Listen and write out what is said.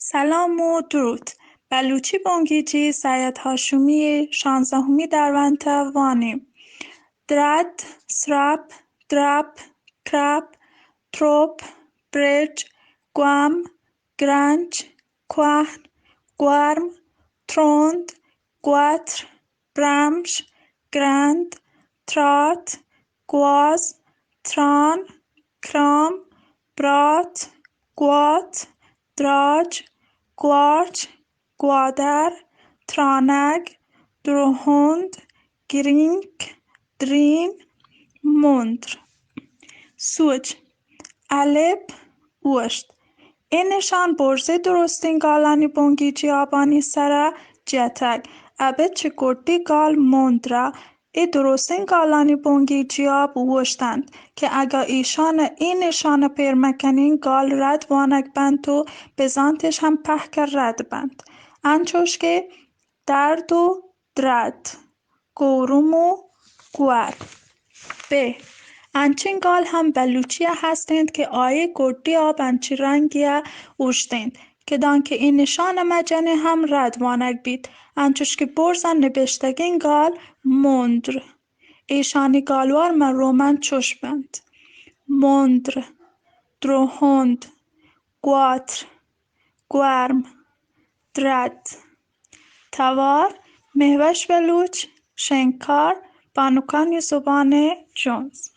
سلام و درود. بلوچی بانگیجی سید هاشمی 16 درونته وانیم. درد، سراب، دراب، کراب، تروپ، برج، گوام، گرنج، کوهن، گوارم، تروند، گواتر، برامش، گرند، ترات، گواز، تران، کرام، برات، گوات، دراج، گوارچ، گوادر، ترانگ، دروهند، گرینک، درین، مندر. سوچ الپ اوشت اینشان برزه درستین گالانی بونگیجی آبانی سرا جتک ابه چه گردی گال مندرا ای درستین گالانی بونگیجی آب اوشتند که اگا اینشان پیر مکنین گال رد وانک بند و بزانتش هم پهک رد بند انچوش که درد و درد گوروم و گوار ب انچین گال هم بلوچیه هستند که آیه گردی آب انچی رنگیه اوشتند که دانکه این نشان مجنه هم رد وانک بید انچوش که برزن نبشتگین گال مندر ایشانی گالوار من رومن چوش بند مندر دروهند گواتر گوارم درد توار مهوش بلوچ شنکار بانوکانی زبان جونز